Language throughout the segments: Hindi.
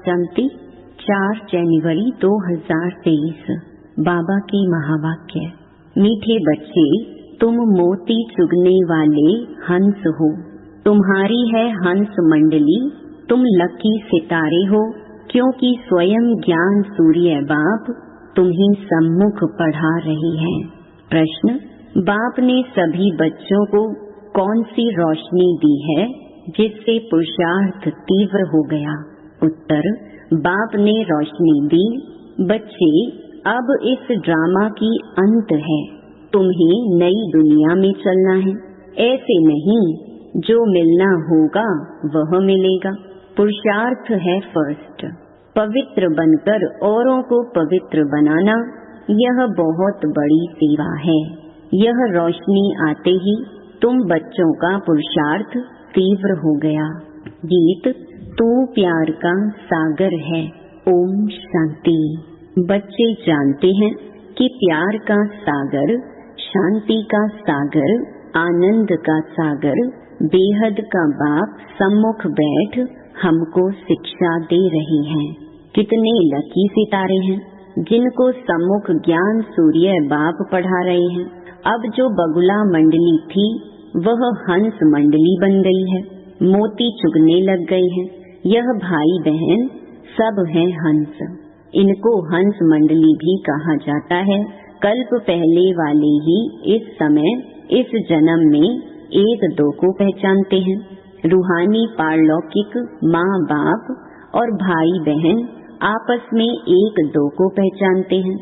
शांति 4 जनवरी 2023। बाबा की महावाक्य। मीठे बच्चे, तुम मोती चुगने वाले हंस हो। तुम्हारी है हंस मंडली, तुम लकी सितारे हो, क्योंकि स्वयं ज्ञान सूर्य बाप तुम्हें सम्मुख पढ़ा रही हैं। प्रश्न: बाप ने सभी बच्चों को कौन सी रोशनी दी है जिससे पुरुषार्थ तीव्र हो गया? उत्तर: बाप ने रोशनी दी, बच्चे अब इस ड्रामा की अंत है, तुम्हें नई दुनिया में चलना है। ऐसे नहीं, जो मिलना होगा वह मिलेगा। पुरुषार्थ है फर्स्ट। पवित्र बनकर औरों को पवित्र बनाना, यह बहुत बड़ी सेवा है। यह रोशनी आते ही तुम बच्चों का पुरुषार्थ तीव्र हो गया। गीत: तू प्यार का सागर है। ओम शांति। बच्चे जानते हैं कि प्यार का सागर, शांति का सागर, आनंद का सागर, बेहद का बाप सम्मुख बैठ हमको शिक्षा दे रही हैं। कितने लकी सितारे हैं जिनको सम्मुख ज्ञान सूर्य बाप पढ़ा रहे हैं। अब जो बगुला मंडली थी वह हंस मंडली बन गई है, मोती चुगने लग गए हैं। यह भाई बहन सब हैं हंस। इनको हंस मंडली भी कहा जाता है। कल्प पहले वाले ही इस समय इस जन्म में एक दो को पहचानते हैं। रूहानी पारलौकिक माँ बाप और भाई बहन आपस में एक दो को पहचानते हैं।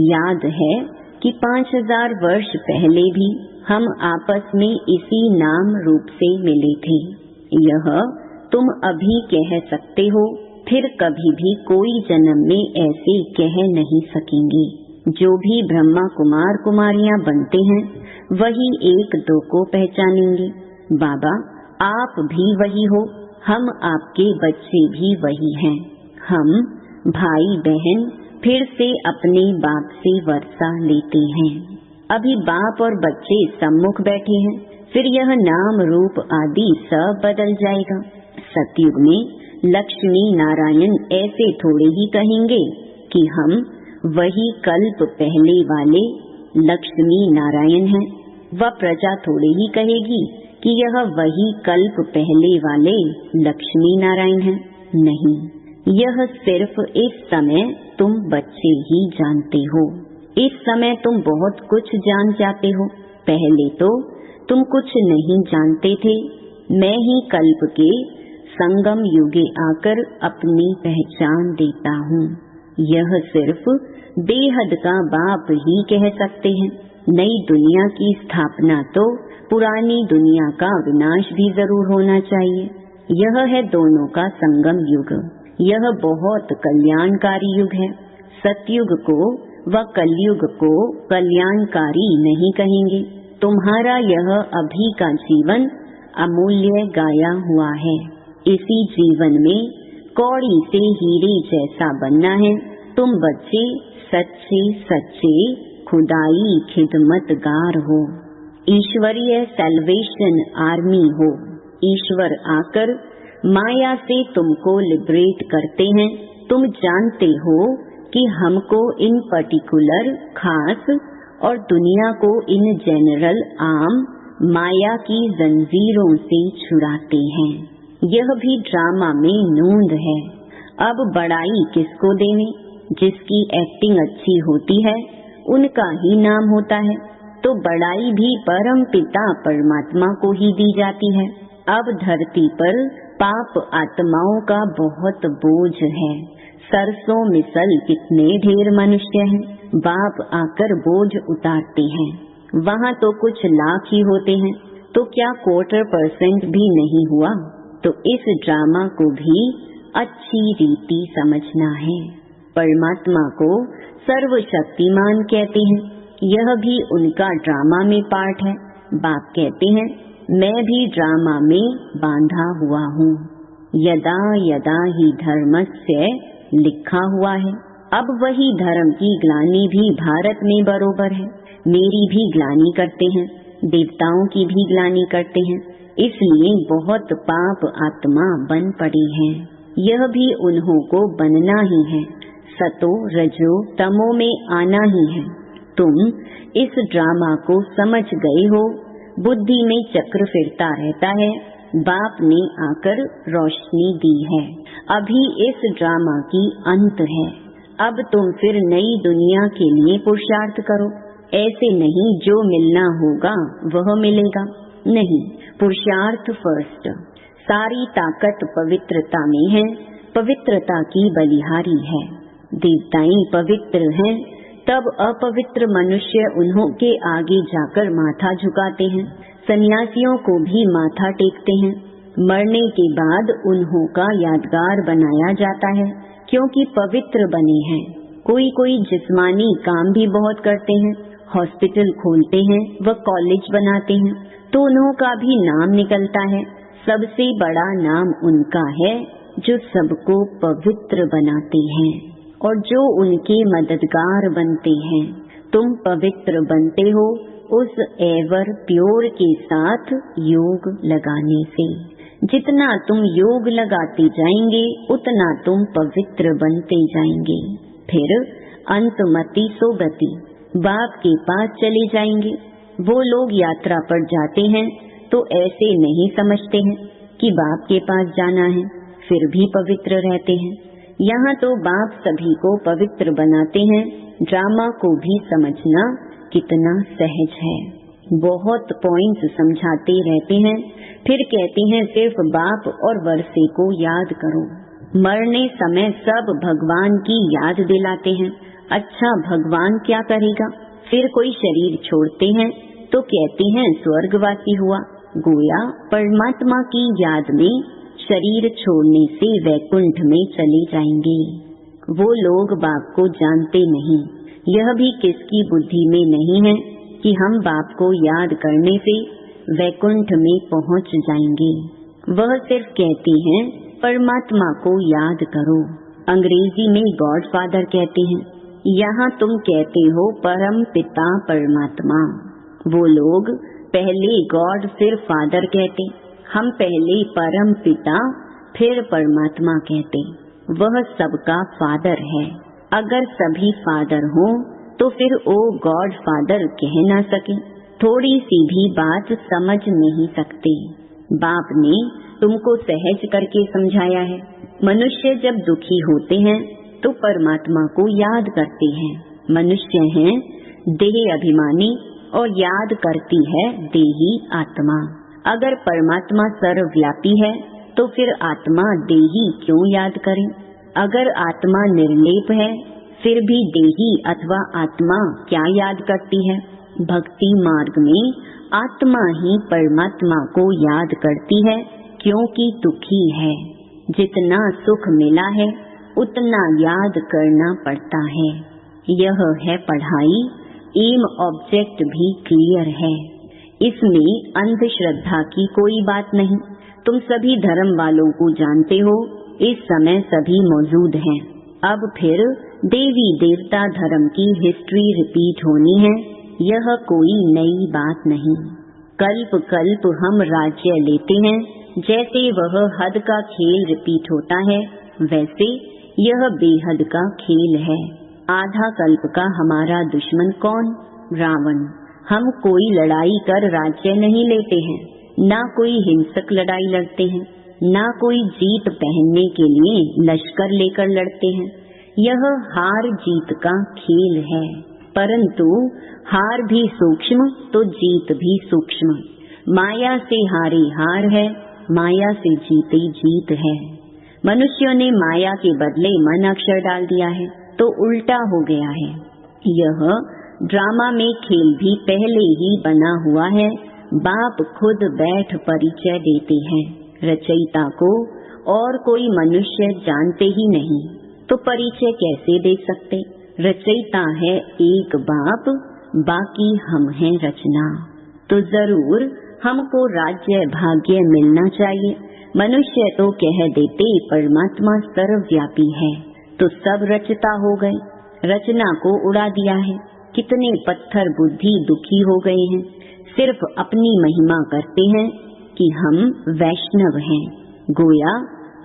याद है कि 5000 वर्ष पहले भी हम आपस में इसी नाम रूप से मिले थे। यह तुम अभी कह सकते हो, फिर कभी भी कोई जन्म में ऐसे कह नहीं सकेंगे। जो भी ब्रह्मा कुमार कुमारियां बनते हैं वही एक दो को पहचानेंगे। बाबा, आप भी वही हो, हम आपके बच्चे भी वही हैं। हम भाई बहन फिर से अपने बाप से वर्षा लेते हैं। अभी बाप और बच्चे सम्मुख बैठे हैं, फिर यह नाम रूप आदि सब बदल जाएगा। सतयुग में लक्ष्मी नारायण ऐसे थोड़े ही कहेंगे कि हम वही कल्प पहले वाले लक्ष्मी नारायण हैं। वह प्रजा थोड़े ही कहेगी कि यह वही कल्प पहले वाले लक्ष्मी नारायण हैं। नहीं, यह सिर्फ इस समय तुम बच्चे ही जानते हो। इस समय तुम बहुत कुछ जान जाते हो। पहले तो तुम कुछ नहीं जानते थे। मैं ही कल्प के संगम युगे आकर अपनी पहचान देता हूँ। यह सिर्फ बेहद का बाप ही कह सकते हैं। नई दुनिया की स्थापना तो पुरानी दुनिया का विनाश भी जरूर होना चाहिए। यह है दोनों का संगम युग। यह बहुत कल्याणकारी युग है। सतयुग को व कलयुग को कल्याणकारी नहीं कहेंगे। तुम्हारा यह अभी का जीवन अमूल्य गाया हुआ है। इसी जीवन में कौड़ी से हीरे जैसा बनना है। तुम बच्चे सच्चे सच्चे खुदाई खिदमतगार हो, ईश्वरीय सैल्वेशन आर्मी हो। ईश्वर आकर माया से तुमको लिबरेट करते हैं। तुम जानते हो कि हमको इन पर्टिकुलर खास और दुनिया को इन जनरल आम माया की जंजीरों से छुड़ाते हैं। यह भी ड्रामा में नूंद है। अब बड़ाई किसको देने? जिसकी एक्टिंग अच्छी होती है उनका ही नाम होता है, तो बड़ाई भी परम पिता परमात्मा को ही दी जाती है। अब धरती पर पाप आत्माओं का बहुत बोझ है। सरसों मिसल कितने ढेर मनुष्य हैं। बाप आकर बोझ उतारते हैं। वहाँ तो कुछ लाख ही होते हैं, तो क्या 1/4% भी नहीं हुआ? तो इस ड्रामा को भी अच्छी रीति समझना है। परमात्मा को सर्वशक्तिमान कहते हैं। यह भी उनका ड्रामा में पार्ट है। बाप कहते हैं, मैं भी ड्रामा में बांधा हुआ हूँ। यदा यदा ही धर्मस्य लिखा हुआ है। अब वही धर्म की ग्लानि भी भारत में बरोबर है। मेरी भी ग्लानि करते हैं, देवताओं की भी ग्लानि करते हैं। इसलिए बहुत पाप आत्मा बन पड़ी हैं। यह भी उन्हों को बनना ही है, सतो रजो तमो में आना ही है। तुम इस ड्रामा को समझ गए हो। बुद्धि में चक्र फिरता रहता है। बाप ने आकर रोशनी दी है। अभी इस ड्रामा की अंत है। अब तुम फिर नई दुनिया के लिए पुरुषार्थ करो। ऐसे नहीं जो मिलना होगा वह मिलेगा, नहीं, पुरुषार्थ फर्स्ट। सारी ताकत पवित्रता में है, पवित्रता की बलिहारी है। देवताएं पवित्र हैं, तब अपवित्र मनुष्य उन्हों के आगे जाकर माथा झुकाते हैं। सन्यासियों को भी माथा टेकते हैं। मरने के बाद उन्हों का यादगार बनाया जाता है, क्योंकि पवित्र बने हैं। कोई कोई जिस्मानी काम भी बहुत करते हैं, हॉस्पिटल खोलते हैं व कॉलेज बनाते हैं, तो उन्हों का भी नाम निकलता है। सबसे बड़ा नाम उनका है जो सबको पवित्र बनाते हैं और जो उनके मददगार बनते हैं। तुम पवित्र बनते हो उस एवर प्योर के साथ योग लगाने से। जितना तुम योग लगाते जाएंगे उतना तुम पवित्र बनते जाएंगे। फिर अंतमति सोगति, बाप के पास चले जाएंगे। वो लोग यात्रा पर जाते हैं तो ऐसे नहीं समझते हैं कि बाप के पास जाना है, फिर भी पवित्र रहते हैं। यहाँ तो बाप सभी को पवित्र बनाते हैं। ड्रामा को भी समझना कितना सहज है। बहुत पॉइंट्स समझाते रहते हैं, फिर कहते हैं सिर्फ बाप और वर्षे को याद करो। मरने समय सब भगवान की याद दिलाते हैं। अच्छा, भगवान क्या करेगा? फिर कोई शरीर छोड़ते हैं तो कहते हैं स्वर्गवासी हुआ। गोया परमात्मा की याद में शरीर छोड़ने से वैकुंठ में चले जाएंगे। वो लोग बाप को जानते नहीं। यह भी किसकी बुद्धि में नहीं है कि हम बाप को याद करने से वैकुंठ में पहुंच जाएंगे। वह सिर्फ कहती हैं परमात्मा को याद करो। अंग्रेजी में गॉड फादर कहते हैं, यहाँ तुम कहते हो परम पिता परमात्मा। वो लोग पहले गॉड फिर फादर कहते, हम पहले परम पिता फिर परमात्मा कहते। वह सबका फादर है। अगर सभी फादर हो तो फिर वो गॉड फादर कह ना सके। थोड़ी सी भी बात समझ नहीं सकते। बाप ने तुमको सहज करके समझाया है। मनुष्य जब दुखी होते हैं तो परमात्मा को याद करते हैं। मनुष्य हैं देह अभिमानी और याद करती है देही आत्मा। अगर परमात्मा सर्वव्यापी है तो फिर आत्मा देही क्यों याद करे? अगर आत्मा निर्लेप है फिर भी देही अथवा आत्मा क्या याद करती है? भक्ति मार्ग में आत्मा ही परमात्मा को याद करती है, क्योंकि दुखी है। जितना सुख मिला है उतना याद करना पड़ता है। यह है पढ़ाई। एम ऑब्जेक्ट भी क्लियर है। इसमें अंधश्रद्धा की कोई बात नहीं। तुम सभी धर्म वालों को जानते हो, इस समय सभी मौजूद हैं। अब फिर देवी देवता धर्म की हिस्ट्री रिपीट होनी है। यह कोई नई बात नहीं। कल्प कल्प हम राज्य लेते हैं। जैसे वह हद का खेल रिपीट होता है, वैसे यह बेहद का खेल है। आधा कल्प का हमारा दुश्मन कौन? रावण। हम कोई लड़ाई कर राज्य नहीं लेते हैं, ना कोई हिंसक लड़ाई लड़ते हैं, ना कोई जीत पहनने के लिए लश्कर लेकर लड़ते हैं। यह हार जीत का खेल है, परंतु हार भी सूक्ष्म तो जीत भी सूक्ष्म। माया से हारे हार है, माया से जीते जीत है। मनुष्यों ने माया के बदले मन अक्षर डाल दिया है तो उल्टा हो गया है। यह ड्रामा में खेल भी पहले ही बना हुआ है। बाप खुद बैठ परिचय देते हैं रचयिता को, और कोई मनुष्य जानते ही नहीं तो परिचय कैसे दे सकते? रचयिता है एक बाप, बाकी हम हैं रचना। तो जरूर हमको राज्य भाग्य मिलना चाहिए। मनुष्य तो कह देते परमात्मा सर्वव्यापी है तो सब रचता हो गए। रचना को उड़ा दिया है। कितने पत्थर बुद्धि दुखी हो गए हैं। सिर्फ अपनी महिमा करते हैं कि हम वैष्णव हैं। गोया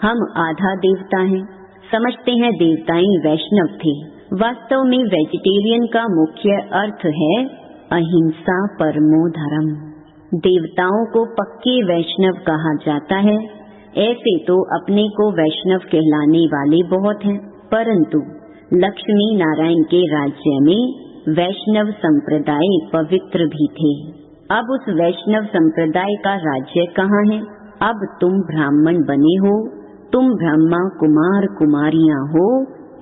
हम आधा देवता हैं, समझते हैं देवताएं वैष्णव थे। वास्तव में वेजिटेरियन का मुख्य अर्थ है अहिंसा परमो धर्म। देवताओं को पक्के वैष्णव कहा जाता है। ऐसे तो अपने को वैष्णव कहलाने वाले बहुत हैं, परंतु लक्ष्मी नारायण के राज्य में वैष्णव संप्रदाय पवित्र भी थे। अब उस वैष्णव संप्रदाय का राज्य कहाँ है? अब तुम ब्राह्मण बने हो, तुम ब्रह्मा कुमार कुमारियां हो,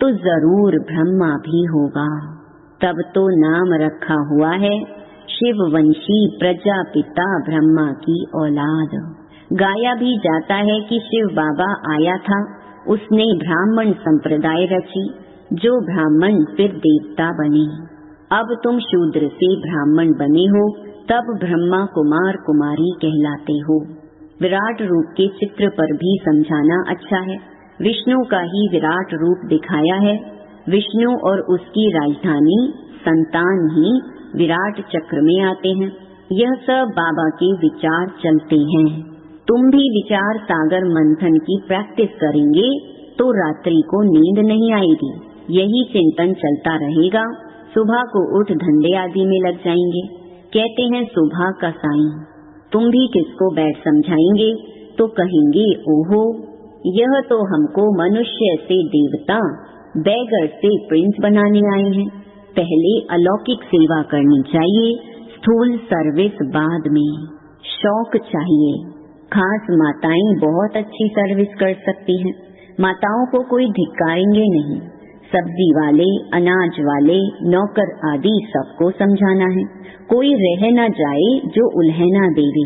तो जरूर ब्रह्मा भी होगा। तब तो नाम रखा हुआ है शिववंशी प्रजापिता ब्रह्मा की औलाद। गाया भी जाता है कि शिव बाबा आया था, उसने ब्राह्मण संप्रदाय रची, जो ब्राह्मण फिर देवता बने। अब तुम शूद्र से ब्राह्मण बने हो, तब ब्रह्मा कुमार कुमारी कहलाते हो। विराट रूप के चित्र पर भी समझाना अच्छा है। विष्णु का ही विराट रूप दिखाया है। विष्णु और उसकी राजधानी संतान ही विराट चक्र में आते हैं। यह सब बाबा के विचार चलते हैं। तुम भी विचार सागर मंथन की प्रैक्टिस करेंगे तो रात्रि को नींद नहीं आएगी। यही चिंतन चलता रहेगा। सुबह को उठ धंधे आदि में लग जाएंगे। कहते हैं सुबह का साईं। तुम भी किसको बैठ समझाएंगे तो कहेंगे ओहो, यह तो हमको मनुष्य से देवता, बैगर से प्रिंस बनाने आए हैं। पहले अलौकिक सेवा करनी चाहिए, स्थूल सर्विस बाद में। शौक चाहिए। खास माताएं बहुत अच्छी सर्विस कर सकती हैं। माताओं को कोई धिक्कारेंगे नहीं। सब्जी वाले, अनाज वाले, नौकर आदि सबको समझाना है। कोई रह न जाए जो उल्हना देवे।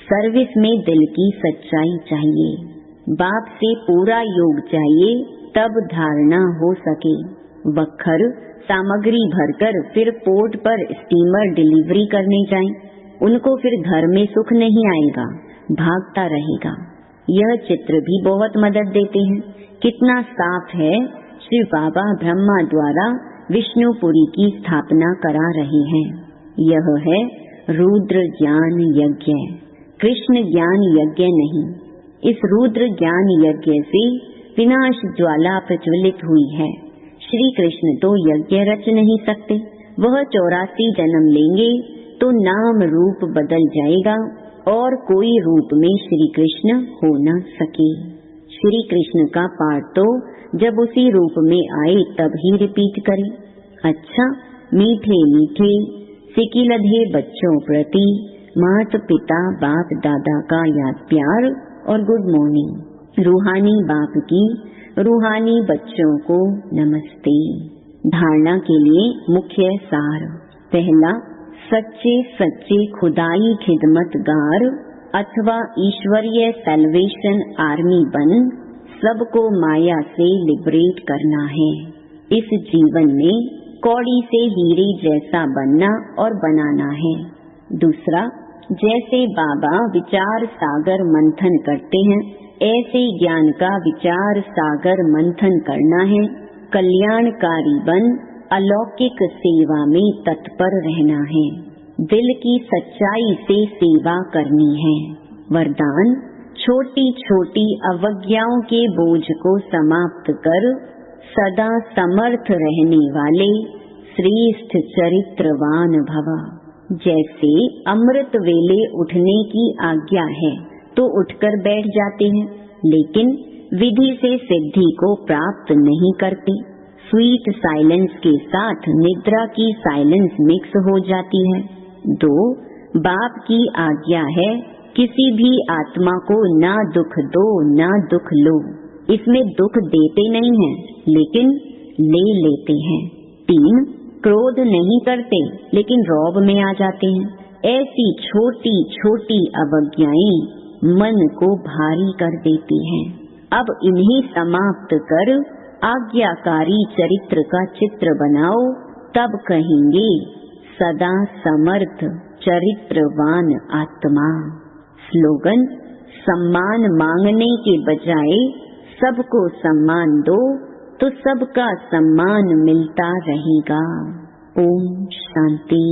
सर्विस में दिल की सच्चाई चाहिए। बाप से पूरा योग चाहिए, तब धारणा हो सके। वक्खर सामग्री भरकर फिर पोर्ट पर स्टीमर डिलीवरी करने जाएं, उनको फिर घर में सुख नहीं आएगा, भागता रहेगा। यह चित्र भी बहुत मदद देते हैं। कितना साफ है। शिव बाबा ब्रह्मा द्वारा विष्णुपुरी की स्थापना करा रहे हैं। यह है रुद्र ज्ञान यज्ञ, कृष्ण ज्ञान यज्ञ नहीं। इस रुद्र ज्ञान यज्ञ से विनाश ज्वाला प्रज्वलित हुई है। श्री कृष्ण तो यज्ञ रच नहीं सकते। वह 84 जन्म लेंगे तो नाम रूप बदल जाएगा और कोई रूप में श्री कृष्ण हो न सके। श्री कृष्ण का पाठ तो जब उसी रूप में आए तब ही रिपीट करें। अच्छा, मीठे मीठे सिकिलधे बच्चों प्रति माता पिता बाप दादा का याद प्यार और गुड मॉर्निंग। रूहानी बाप की रूहानी बच्चों को नमस्ते। धारणा के लिए मुख्य सार। पहला, सच्चे सच्चे खुदाई खिदमतगार अथवा ईश्वरीय सैल्वेशन आर्मी बन सबको माया से लिबरेट करना है। इस जीवन में कौड़ी से हीरे जैसा बनना और बनाना है। दूसरा, जैसे बाबा विचार सागर मंथन करते हैं, ऐसे ज्ञान का विचार सागर मंथन करना है। कल्याणकारी बन अलौकिक सेवा में तत्पर रहना है। दिल की सच्चाई से सेवा करनी है। वरदान, छोटी छोटी अवज्ञाओं के बोझ को समाप्त कर सदा समर्थ रहने वाले श्रेष्ठ चरित्रवान भव। जैसे अमृत वेले उठने की आज्ञा है तो उठकर बैठ जाते हैं, लेकिन विधि से सिद्धि को प्राप्त नहीं करते। स्वीट साइलेंस के साथ निद्रा की साइलेंस मिक्स हो जाती है। 2, बाप की आज्ञा है किसी भी आत्मा को ना दुख दो ना दुख लो। इसमें दुख देते नहीं हैं, लेकिन ले लेते हैं। 3, क्रोध नहीं करते लेकिन रौब में आ जाते हैं। ऐसी छोटी छोटी अवज्ञाएं मन को भारी कर देती हैं। अब इन्हें समाप्त कर आज्ञाकारी चरित्र का चित्र बनाओ, तब कहेंगे सदा समर्थ चरित्रवान आत्मा। स्लोगन, सम्मान मांगने के बजाय सबको सम्मान दो तो सबका सम्मान मिलता रहेगा। ओम शांति।